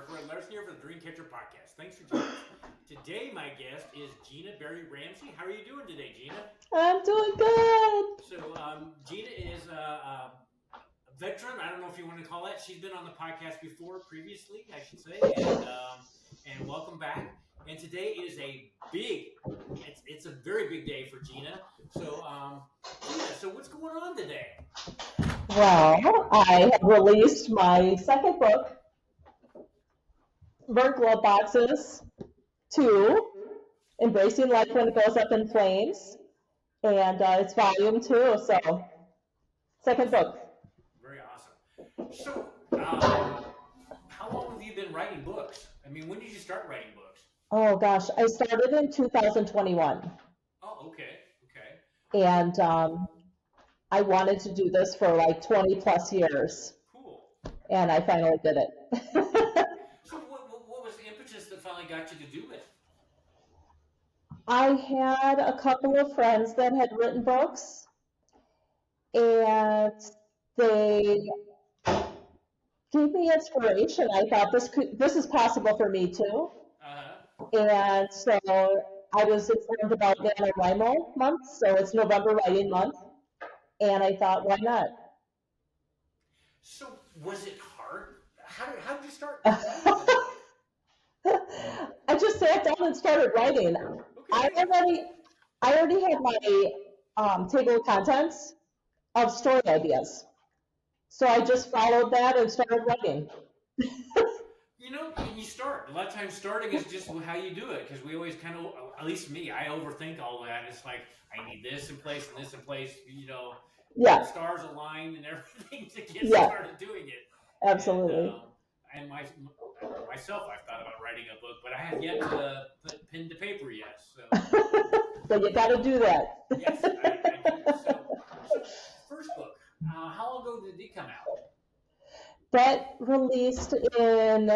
Larson here for the Dreamcatcher Podcast. Thanks for joining us. Today, my guest is Gina Ramsey. How are you doing today, Gina? I'm doing good. So, Gina is a veteran. I don't know if you want to call that. She's been on the podcast before, previously, I should say, and welcome back. And today is it's a very big day for Gina. So, Gina, so what's going on today? Well, I have released my second book, Burnt Gloveboxes II, Embracing Life When It Goes Up in Flames. And it's volume 2, so second book. Very awesome. So, how long have you been writing books? I mean, when did you start writing books? Oh, gosh. I started in 2021. Oh, okay. And I wanted to do this for like 20 plus years. Cool. And I finally did it. So what was the impetus that finally got you to do it? I had a couple of friends that had written books, and they gave me inspiration. I thought this is possible for me too. And so I was informed about NaNoWriMo month, so it's November Writing Month, and I thought, why not? So was it hard? How did you start? I just sat down and started writing. Okay. I already had my table of contents of story ideas, so I just followed that and started writing. When you start, a lot of times starting is just how you do it, because we always kind of, at least me, I overthink all that. It's like, I need this in place and this in place, Yeah. Stars aligned and everything to get Yeah. started doing it. Absolutely. And myself, I've thought about writing a book, but I have yet to put pen to paper yet. So, But you got to do that. yes, I do. So, first book, how long ago did it come out? That released in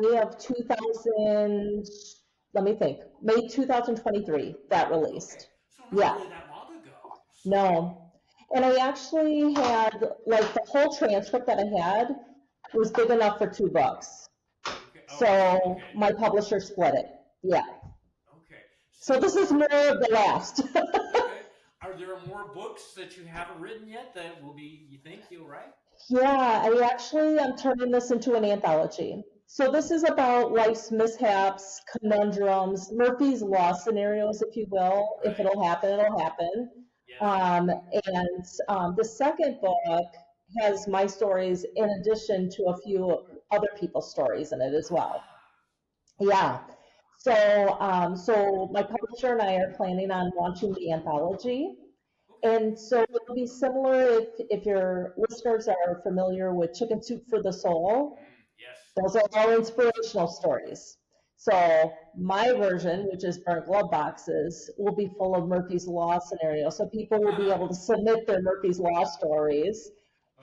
May of 2000, let me think, May 2023, that released. Okay. So not Yeah. really that long ago. No. And I actually had, like, the whole transcript that I had was big enough for 2 books. Okay. Oh, So okay. my publisher split it. Yeah. Okay. So this is more of the last. Okay. Are there more books that you haven't written yet that you think you'll write? Yeah, I'm turning this into an anthology. So this is about life's mishaps, conundrums, Murphy's Law scenarios, if you will. Right. If it'll happen, it'll happen. Yes. And the second book has my stories in addition to a few other people's stories in it as well. Yeah. So my publisher and I are planning on launching the anthology. And so it'll be similar if your listeners are familiar with Chicken Soup for the Soul. Yes. Those are all inspirational stories. So my version, which is Burnt Gloveboxes, will be full of Murphy's Law scenarios. So people will be able to submit their Murphy's Law stories.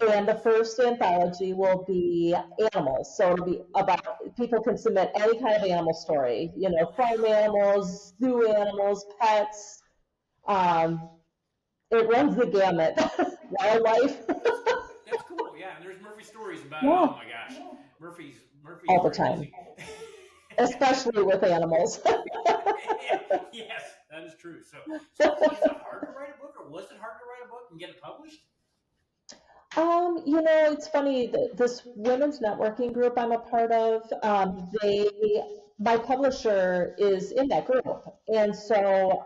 And the first anthology will be animals. So it'll be about, people can submit any kind of animal story, farm animals, zoo animals, pets. It runs the gamut. Wildlife. That's cool. Yeah, and there's Murphy stories about Yeah. it. Oh my gosh, Murphy All the time. Especially with animals. Yes, that is true. So is it hard to write a book, or was it hard to write a book and get it published? It's funny, this women's networking group I'm a part of, my publisher is in that group. And so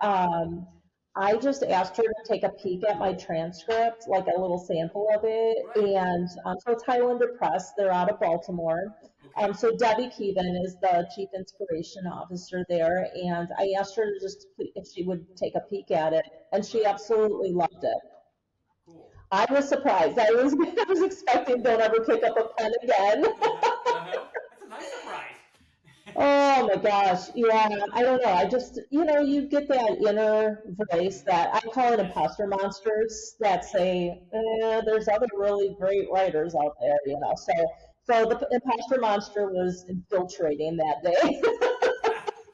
I just asked her to take a peek at my transcript, like a little sample of it. Right. And so it's Highlander Press, they're out of Baltimore. Okay. So Debbie Keevan is the Chief Inspiration Officer there. And I asked her if she would take a peek at it. And she absolutely loved it. Cool. I was surprised. I was expecting don't ever pick up a pen again. That's a nice surprise. Oh my gosh. Yeah, I don't know. I just, you get that inner voice that I call it imposter monsters that say, there's other really great writers out there, So the imposter monster was infiltrating that day.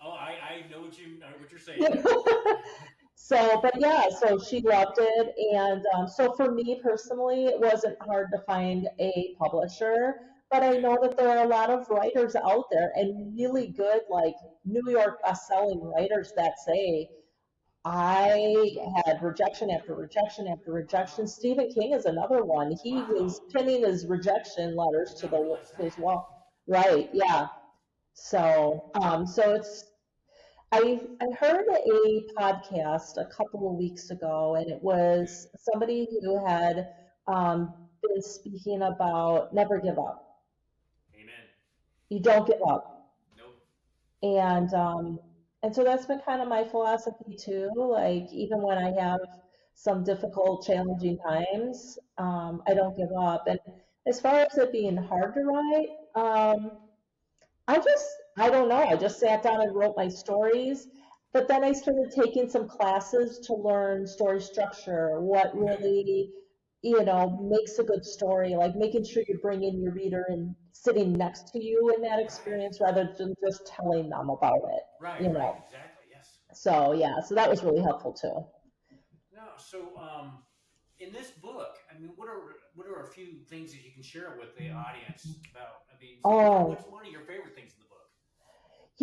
Oh, I know what you're saying. So she loved it. And so for me personally, it wasn't hard to find a publisher. but I know that there are a lot of writers out there and really good, like New York best-selling writers that say, I had rejection after rejection after rejection. Wow. Stephen King is another one. He was Wow. pinning his rejection letters Did to not realize to his that. wall. Right, yeah. So it's I heard a podcast a couple of weeks ago, and it Okay. was somebody who had been speaking about never give up. Amen. You don't give up. Nope. And um, and so that's been kind of my philosophy too. Like even when I have some difficult, challenging times, I don't give up. And as far as it being hard to write, I don't know. I just sat down and wrote my stories, but then I started taking some classes to learn story structure, what Okay. really, makes a good story, like making sure you're bringing your reader and sitting next to you in that Right. experience rather than just telling them about it, Right. you Right. know. Exactly. Yes. So yeah, so that was really helpful too. No. So, in this book, I mean, what are a few things that you can share with the audience about? I mean, what's Oh, one of your favorite things in the book?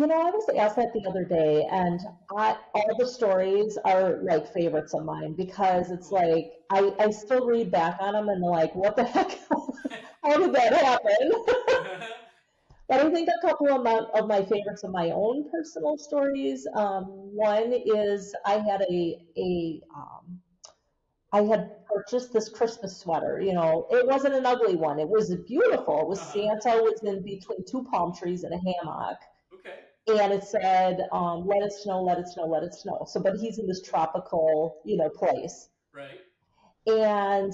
I was asked that the other day, and all the stories are like favorites of mine because it's Cool. like I still read back on them and like, what the heck? How did that happen? But I think a couple of my favorites of my own personal stories. One is I had purchased this Christmas sweater. It wasn't an ugly one. It was beautiful. It was Uh-huh. Santa was in between two palm trees and a hammock, Okay. and it said, "Let it snow, let it snow, let it snow." So, but he's in this tropical, place, Right. and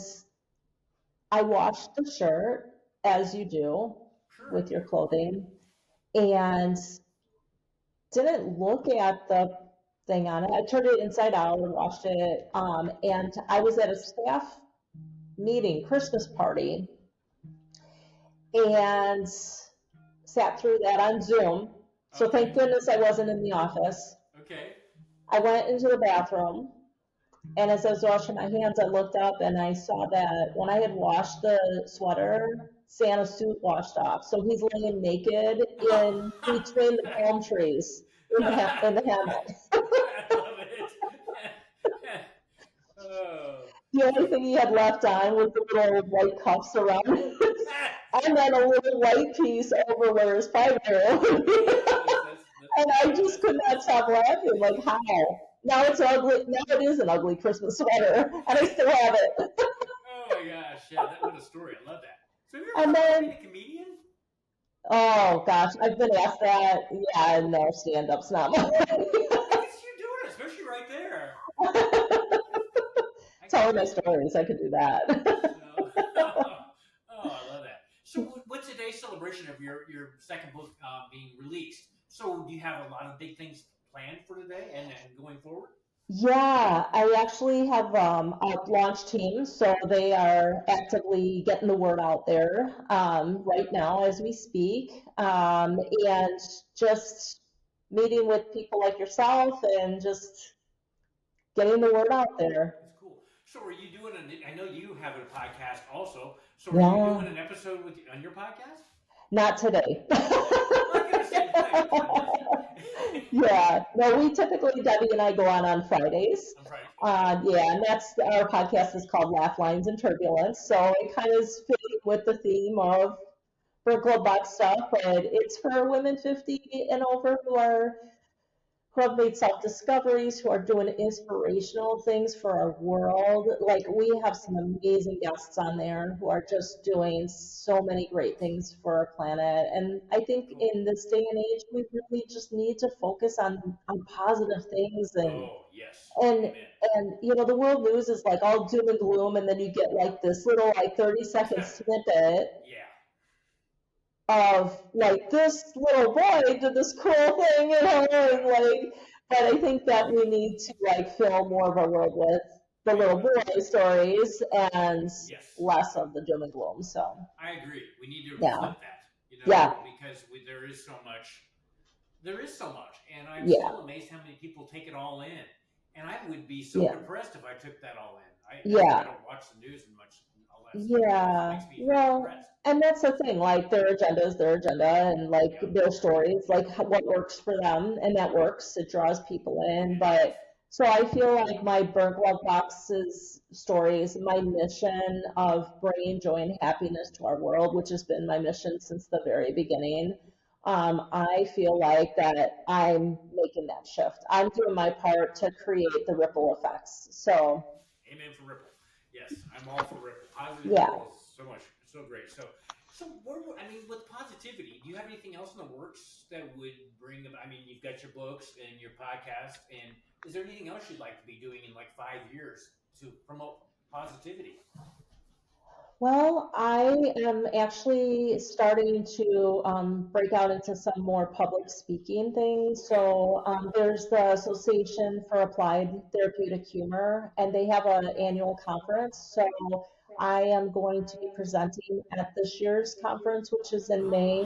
I washed the shirt as you do Sure. with your clothing, and didn't look at the thing on it. I turned it inside out and washed it. And I was at a staff meeting, Christmas party, and sat through that on Zoom. So thank Okay. goodness I wasn't in the office. Okay. I went into the bathroom, and as I was washing my hands, I looked up and I saw that when I had washed the sweater, Santa's suit washed off. So he's laying naked in between the palm trees in the hammock. I love it. Oh. The only So, thing he had left on was the little white cuffs around it. And then a little white piece over where his 5-year-old would be. oh my goodness, that's And I just that's could not amazing. stop laughing. Like, how? Now it's ugly. Now it is an ugly Christmas sweater, and I still have it. Oh my gosh, yeah, what a story. I love that. So have you ever And thought about being then, a comedian? oh gosh, I've been asked that. Yeah, no, stand-up's not mine. I can see you doing it, especially right there. I can Telling see my it. stories, I could do that. So, oh, I love that. So, what's today's celebration of your second book being released? So, do you have a lot of big things planned for today and going forward? Yeah, I actually have a launch team, so they are actively getting the word out there right now as we speak, and just meeting with people like yourself and just getting the word out there. That's cool. So, are you doing I know you have a podcast also. So, are you doing Yeah, an episode on your podcast? not today. Not today. Well, I can understand you might be kind of busy. Yeah, no, we typically, Debbie and I go on Fridays. On Fridays. Okay. Yeah, and that's our podcast is called Laugh Lines and Turbulence. So it kind of is fitting with the theme of Burnt Glovebox stuff, but it's for women 50 and over who have made self-discoveries, who are doing inspirational things for our world. Like we have some amazing guests on there who are just doing so many great things for our planet. And I think Cool. in this day and age, we really just need to focus on positive things Oh, yes. and Amen. the world news is like all doom and gloom, and then you get like this little like 30-second snippet Yeah. of like this little boy did this cool thing, Yeah. and like, but I think that we need to like fill more of our world with the We little do. boy stories and Yes. less of the doom and gloom. So I agree. We need to yeah, flip that, yeah, because there is so much. There is so much, and I'm yeah, still amazed how many people take it all in. And I would be so yeah, depressed if I took that all in. I yeah, don't watch the news and much and all It Yeah, makes me very well, depressed. and that's the thing, like their agenda is their agenda and like Yeah, their stories, like what works for them, and that works, it draws people in. it does. But so I feel like my Burnt Glove Boxes stories, my mission of bringing joy and happiness to our world, which has been my mission since the very beginning, I feel like that I'm making that shift. I'm doing my part to create the ripple effects. So, Amen for Ripple. Yes, I'm all for Ripple. Positive yeah. Ripple is so great. So I mean, with positivity, do you have anything else in the works that would bring about? I mean, you've got your books and your podcast, and is there anything else you'd like to be doing in like 5 years to promote positivity? Well, I am actually starting to break out into some more public speaking things. Okay. So there's the Association for Applied Therapeutic Humor, and they have an annual conference. So I am going to be presenting at this year's conference, which is in May.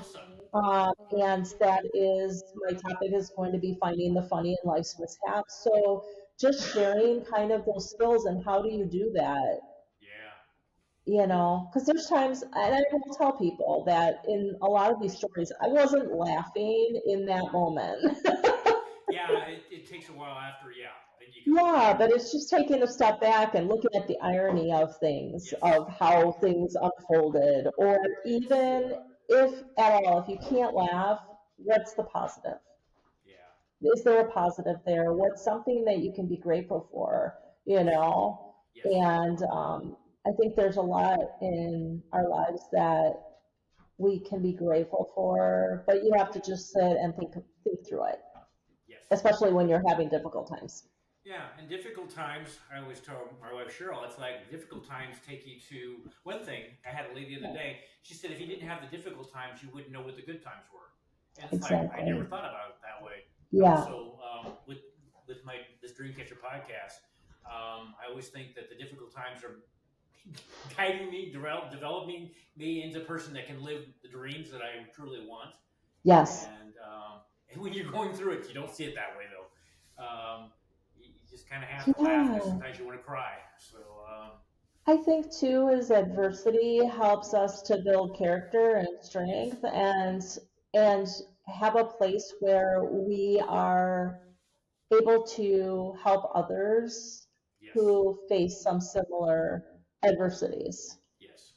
Awesome. And that is my topic is going to be finding the funny in life's mishaps. So just sharing kind of those skills and how do you do that, Yeah. because there's times, and I will tell people that in a lot of these stories, I wasn't laughing in that moment. Yeah. It takes a while after. Yeah. Then you can look Yeah, back. but it's just taking a step back and looking at the irony of things, Yes. of how things unfolded, or Yes. even if at all, if you can't laugh, what's the positive? Yeah. Is there a positive there? What's something that you can be grateful for, you Yes. know? Yes. And I think there's a lot in our lives that we can be grateful for, but you have to just sit and think through it, Yes. especially when you're having difficult times. Yeah, in difficult times, I always tell my wife Cheryl, it's like difficult times take you to one thing. I had a lady the other day. She said, if you didn't have the difficult times, you wouldn't know what the good times were. And it's like I never Exactly. thought about it that way. Yeah. So with my this Dreamcatcher podcast, I always think that the difficult times are guiding me, developing me into a person that can live the dreams that I truly want. Yes. And when you're going through it, you don't see it that way though. You just kind of have to laugh because Yeah. sometimes you want to cry. So I think too is adversity helps us to build character and yes, strength and have a place where we are able to help others yes, who face some similar adversities. yes.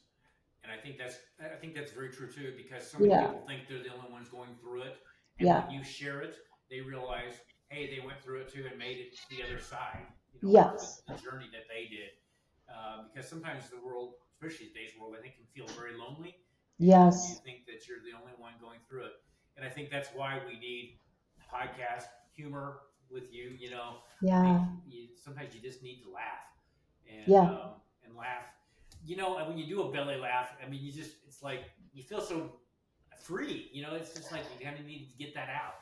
And I think that's very true too because so many Yeah, people think they're the only ones going through it, and yeah, when you share it, they realize, hey, they went through it too and made it to the other side. yes, The journey that they did. Because sometimes the world, especially today's world, I think can feel very lonely, and you yes, think that you're the only one going through it. And I think that's why we need podcast humor with you. yeah, Sometimes you just need to laugh yeah. and laugh. And when you do a belly laugh, I mean, it's like you feel so free. It's just like you kind of need to get that out.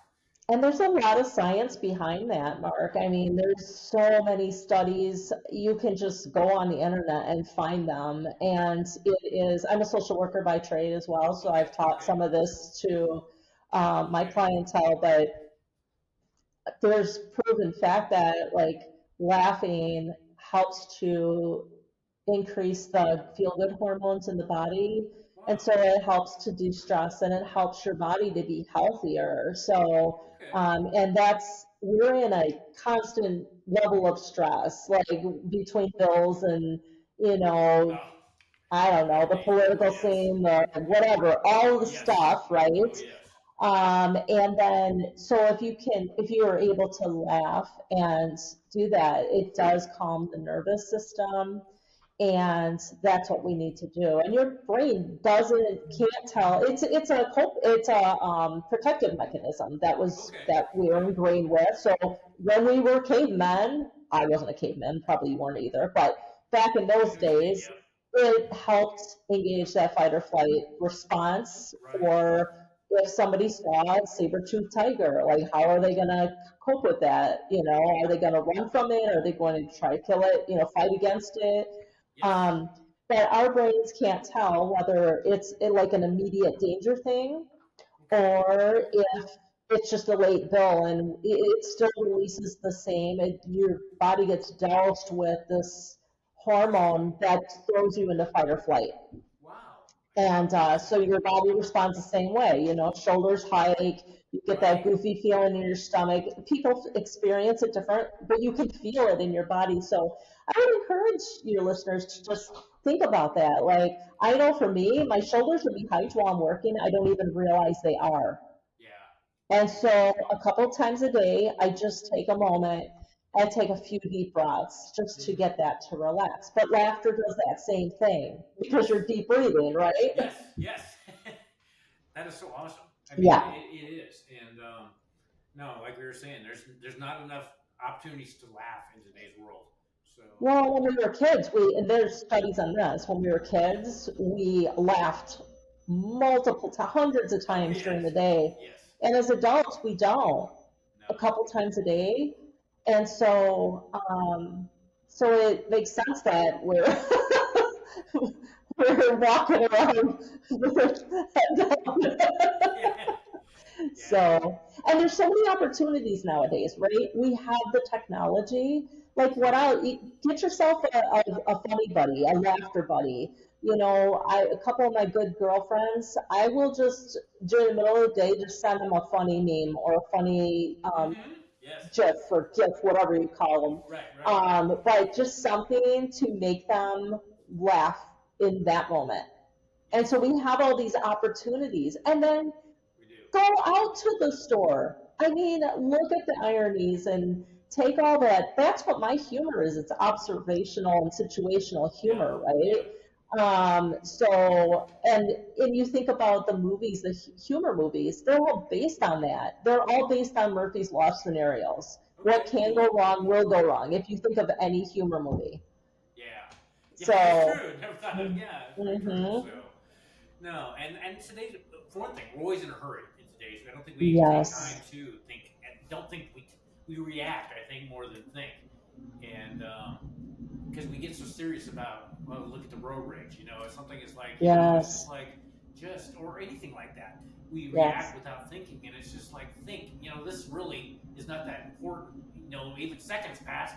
And there's a lot of science behind that, Mark. I mean, there's so many studies. You can just go on the internet and find them. And I'm a social worker by trade as well, so Okay, I've taught okay, some of this to my okay. clientele, but there's proven fact that like laughing helps to increase the feel good hormones in the body. And Wow. so it helps to de-stress and it helps your body to be healthier. So, Okay. and we're in a constant level of stress, like between bills and, you know, Oh, I don't know, the oh political yes. scene, the whatever, all the Yes. stuff, right? Oh yes. And then, so if you are able to laugh and do that, it does calm the nervous system. And that's what we need to do. And your brain can't tell. It's a protective mechanism Okay. that we are Okay. ingrained with. So when we were cavemen, I wasn't a caveman, probably you weren't either, but back in I those know what you mean. days, Yeah. it helped engage that fight or flight response Right. for if somebody saw a saber-toothed tiger, like how are they going to cope with that? Are they going to run from it? Are they going to try to kill it? Fight against it? Yes. Um, but our brains can't tell whether it's like an immediate danger thing Okay. or if it's just a late bill and it still releases the same. Your body gets doused with this hormone that throws you into fight or flight. Wow. And so your body responds the same way, shoulders hike, you get that Right. goofy feeling in your stomach. People experience it different, but you can feel it in your body. So I would encourage your listeners to just think about that. Like, I know for me, my shoulders would be hiked while I'm working. I don't even realize they are. Yeah. And so a couple times a day, I just take a moment and take a few deep breaths just to get that to relax. But laughter does that same thing because you're deep breathing, right? Yes. Yes. That is so awesome. I mean, Yeah. it is. And no, like we were saying, there's not enough opportunities to laugh in today's world. So Well, when we were kids, and there's studies on this, when we were kids, we laughed hundreds of times yes. during the day. Yes. And as adults, we don't. A No. couple times a day. And so, so it makes sense that we're we're walking around with our head down. Yeah. So, and there's so many opportunities nowadays, right? We have the technology. Like, get yourself a funny buddy, a laughter buddy. A couple of my good girlfriends, I will just, during the middle of the day, just send them a funny meme or a funny Yes. GIF or GIF, whatever you call them. Right. But just something to make them laugh in that moment. And so we have all these opportunities. And then We do. go out to the store. I mean, look at the ironies and take all that. That's what my humor is. It's observational and situational humor, right? And you think about the movies, the humor movies, they're all based on that. They're all based on Murphy's Law scenarios. Okay. What can go wrong will go wrong if you think of any humor movie. Yeah. So, that's true. Never thought of Mhm. So, no, and today's, for one thing, we're always in a hurry in today's. I don't think we Yes. take time to think, and don't think we react. I think more than think, and because we get so serious about, well, look at the road rage. If something is like, it's just or anything like that. We react without thinking, and it's just like, this really is not that important. Even seconds past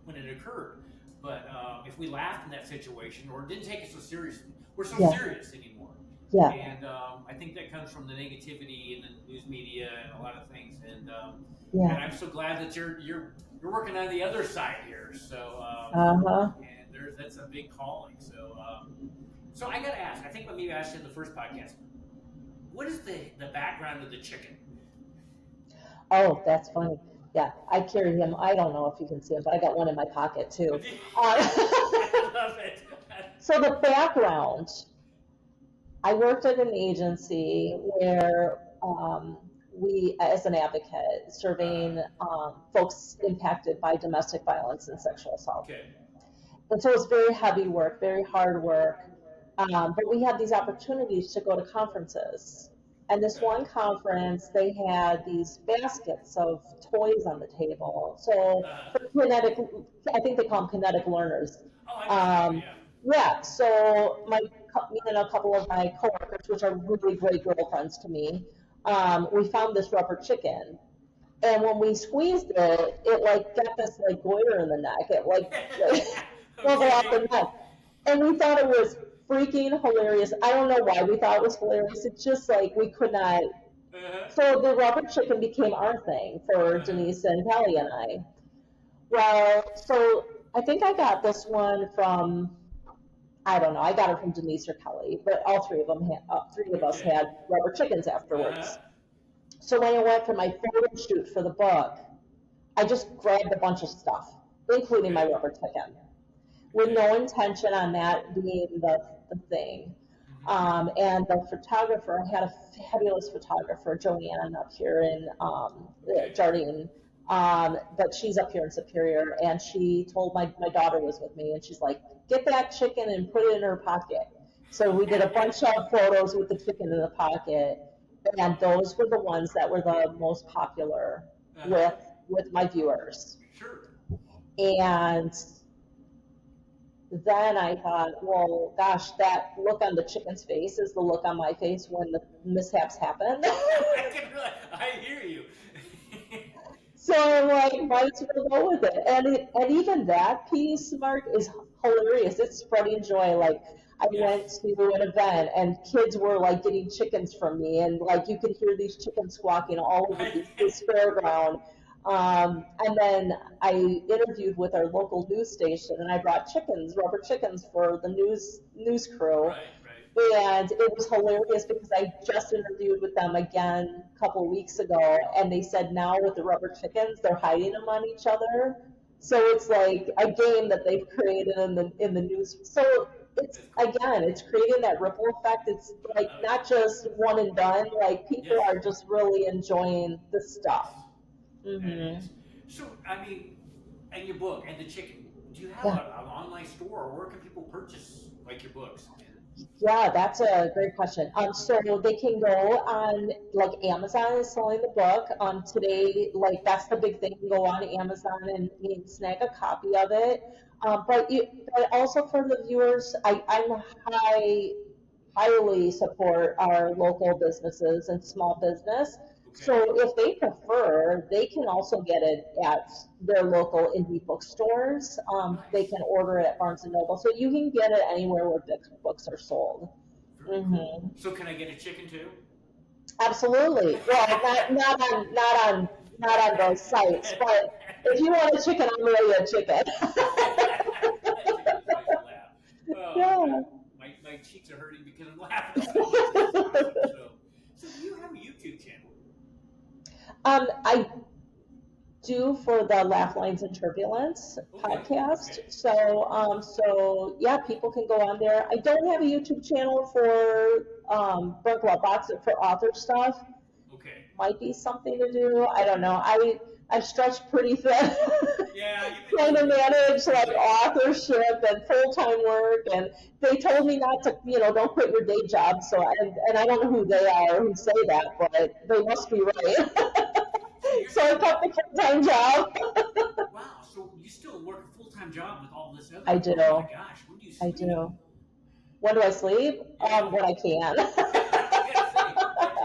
when it occurred. But if we laughed in that situation or didn't take it so seriously, we're so serious anymore. Yeah. And I think that comes from the negativity in the news media and a lot of things. And Yeah. and I'm so glad that you're working on the other side here. So and that's a big calling. So I got to ask. I think maybe I asked you in the first podcast. What is the background of the chicken? Oh, that's funny. Yeah, I carry him. I don't know if you can see him, but I got one in my pocket too. I love it. So the background, I worked at an agency where we, as an advocate, surveying folks impacted by domestic violence and sexual assault. Okay. And so it's very heavy work, very hard work. But we had these opportunities to go to conferences. And this one conference, they had these baskets of toys on the table. So for I think they call them kinetic learners. Yeah, so me and a couple of my coworkers, which are really great girlfriends to me, we found this rubber chicken. And when we squeezed it, it got this goiter in the neck. It bubbled off the neck. And we thought it was freaking hilarious. I don't know why we thought it was hilarious. It's just we could not. So the rubber chicken became our thing for Denise and Kelly and I. Well, so I think I got this one from, I don't know, I got it from Denise or Kelly, but all three of us had rubber chickens afterwards. So when I went for my photo shoot for the book, I just grabbed a bunch of stuff, including my rubber chicken, with no intention on that being the thing. And the photographer, I had a fabulous photographer, Joanne, up here in Jardine, but she's up here in Superior, and she told my daughter was with me, and she's like, get that chicken and put it in her pocket. So we did a bunch of photos with the chicken in the pocket, and those were the ones that were the most popular with my viewers. Sure. And then I thought, well, gosh, that look on the chicken's face is the look on my face when the mishaps happen. I hear you. So I'm like, might as well go with it. And even that piece, Mark, is hilarious. It's spreading joy. Like I Yes. went to an event and kids were like getting chickens from me, and like you could hear these chickens squawking all over this fairground. And then I interviewed with our local news station, and I brought chickens, rubber chickens, for the news crew. Right, right. And it was hilarious because I just interviewed with them again a couple of weeks ago, and they said now with the rubber chickens, they're hiding them on each other. So it's like a game that they've created in the news. So it's That's cool. again, it's creating that ripple effect. It's I like love it. not just one and done. Like people Yes. are just really enjoying the stuff. Yes. That Hmm. is. So, I mean, and your book and the chicken, do you have Yeah. an online store, or where can people purchase like your books? Yeah, that's a great question. So they can go on, like, Amazon is selling the book. Today, like that's the big thing. You go on Amazon and snag a copy of it. But also for the viewers, I'm highly support our local businesses and small business. Okay. So if they prefer, they can also get it at their local indie bookstores. They Nice. can order it at Barnes and Noble. So you can get it anywhere where books are sold. Very cool. Hmm. So, can I get a chicken too? Absolutely. Well, not on those sites, but if you want a chicken, I'm really a chicken. That chicken just makes me laugh. Oh, Yeah. my cheeks are hurting because I'm laughing so much. This is awesome. So do you have a YouTube channel? I do for the Laugh Lines and Turbulence Okay. podcast. Okay. So yeah, people can go on there. I don't have a YouTube channel for Burnt Gloveboxes for author stuff. Okay. Might be something to do. I don't know. I've stretched pretty thin. Yeah, you've been Trying to doing it. manage like authorship and full-time work, and they told me not to, don't quit your day job. And I don't know who they are who say that, but they must be right. So you're So I still kept the full-time job. wow. So you still work a full time job with all this other. I do. Oh my gosh, when do you I sleep? do. When do I sleep? Yeah. When I can. I was gonna say,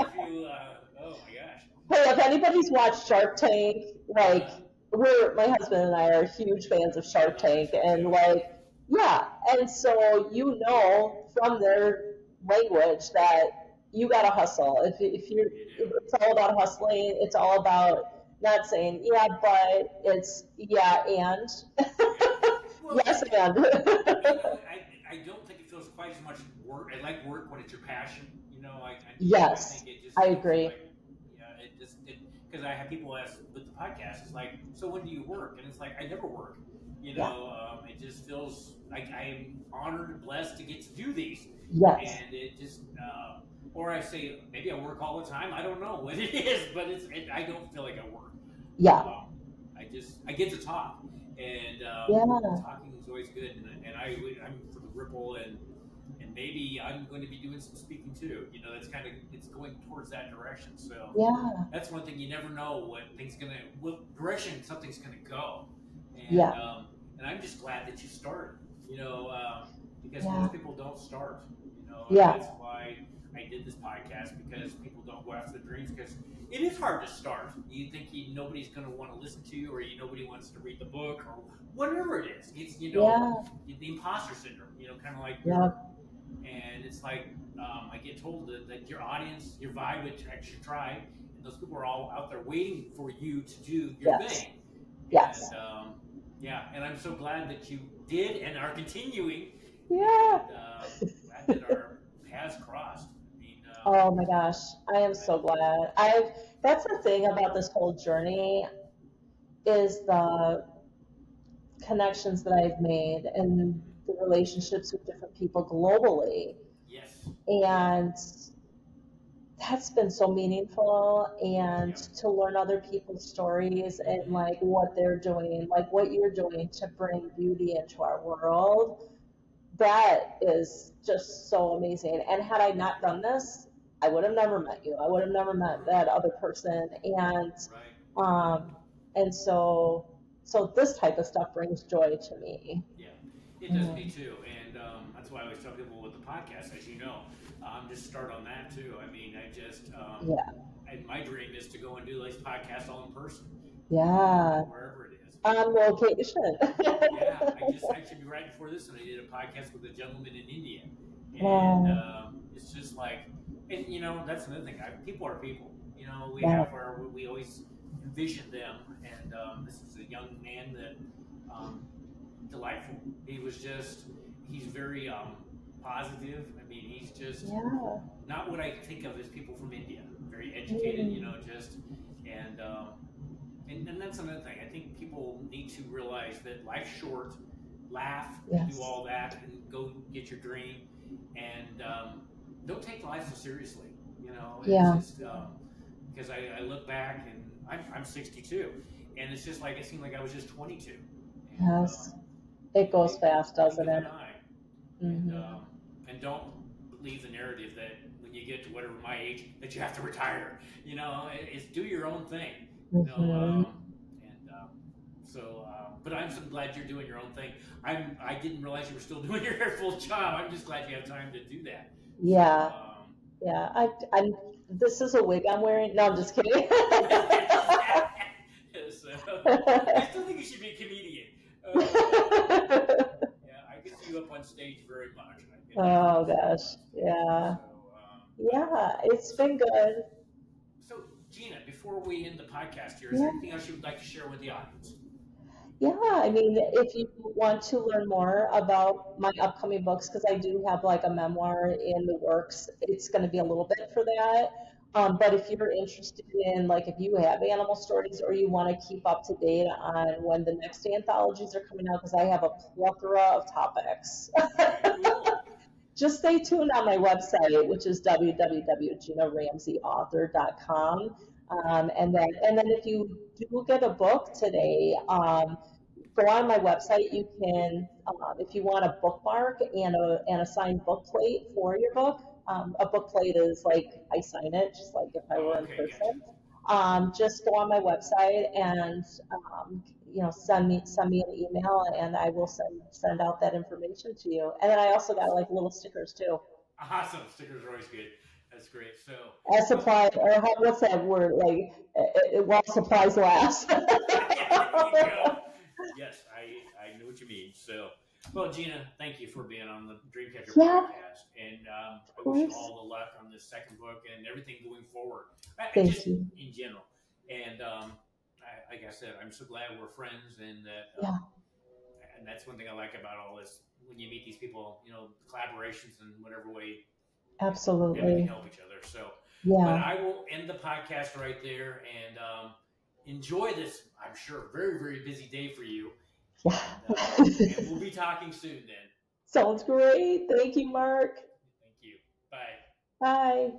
if you, oh my gosh. Hey, if anybody's watched Shark Tank, like my husband and I are huge fans of Shark Tank, and like, yeah, and so from their language that you gotta hustle. It's all about hustling. It's all about not saying yeah, but it's yeah and Well, yes and. I don't think it feels quite as much work. I like work when it's your passion. I Yes, think it just I feels agree. like, yeah, because I have people ask with the podcast, it's like, so when do you work? And it's like, I never work. It just feels like I'm honored and blessed to get to do these. Yes. And it just, or I say maybe I work all the time. I don't know what it is, but I don't feel like I work. Yeah. I get to talk, and Yeah. talking is always good. And I'm for the ripple, and maybe I'm going to be doing some speaking too. That's it's going towards that direction. So Yeah. that's one thing, you never know what direction something's gonna go. And Yeah. and I'm just glad that you started. Because Yeah. most people don't start. And Yeah. that's why I did this podcast, because people don't go after their dreams, because it is hard to start. You think nobody's going to want to listen to you, or nobody wants to read the book, or whatever it is. It's Yeah. the imposter syndrome. Kind of like Yeah. and it's like I get told that your audience, your vibe, which extra tribe, and those people are all out there waiting for you to do your Yes. thing. Yes. And and I'm so glad that you did and are continuing. Yeah. And glad that our paths crossed. Oh my gosh, I am so glad. That's the thing about this whole journey is the connections that I've made and the relationships with different people globally. Yes. And that's been so meaningful, and to learn other people's stories and like what they're doing, like what you're doing to bring beauty into our world. That is just so amazing. And had I not done this, I would have never met you. I would have never met that other person. And so this type of stuff brings joy to me. Yeah, it does me too. And that's why I always tell people with the podcast, as you know, just start on that too. I mean, I just, my dream is to go and do these podcasts all in person. Yeah. wherever it is. On location. Yeah, I should be right before this one. I did a podcast with a gentleman in India, and Oh, it's just like, and that's another thing. People are people. We yeah. have we always envision them, and this is a young man that delightful. He's very positive. I mean, he's just Yeah. not what I think of as people from India. Very educated, Mm. just and. And that's another thing. I think people need to realize that life's short. Laugh and do Yes. all that, and go get your dream. And don't take life so seriously. It's Yeah. just because I look back and I'm 62, and it's just like it seemed like I was just 22. And Yes. It goes fast, blink doesn't of it? an eye. And Hmm. don't believe the narrative that when you get to whatever my age that you have to retire. It's do your own thing. Hmm. And so, but I'm so glad you're doing your own thing. I didn't realize you were still doing your full job. I'm just glad you have time to do that. Yeah. So, Yeah. This is a wig I'm wearing. No, I'm just kidding. so, I still think you should be a comedian. Yeah, I could see you up on stage very much. I get that Oh very gosh. much. Yeah. So, Yeah. It's been good. so Gina, before we end the podcast here, is there Yeah. anything else you would like to share with the audience? Yeah, I mean, if you want to learn more about my upcoming books, because I do have like a memoir in the works, it's going to be a little bit for that. But if you're interested in, like, if you have animal stories or you want to keep up to date on when the next anthologies are coming out, because I have a plethora of topics. Very cool. Just stay tuned on my website, which is www.ginaramseyauthor.com. Okay. And then if you do get a book today, go on my website. You can, if you want a bookmark and a signed book plate for your book. A book plate is like I sign it, just like if I Oh, were in okay, gotcha. person. Just go on my website and send me an email, and I will send out that information to you. And then I also got like little stickers too. Awesome. Stickers are always good. That's great. So, As supply, or what's that word? Like, while supplies last. yeah, there you go. Yes, I know what you mean. So, well, Gina, thank you for being on the Dreamcatcher Yeah, podcast, and of I wish you course. all the luck on this second book and everything going forward. Thank Just you. in general, and like I said, I'm so glad we're friends, and Yeah, that's one thing I like about all this. When you meet these people, collaborations in whatever way, we can absolutely. help each other. So, but Yeah, I will end the podcast right there, and enjoy this. I'm sure very very busy day for you, yeah. and we'll be talking soon. Then, Sounds great. Thank you, Mark. thank you. Bye. Bye.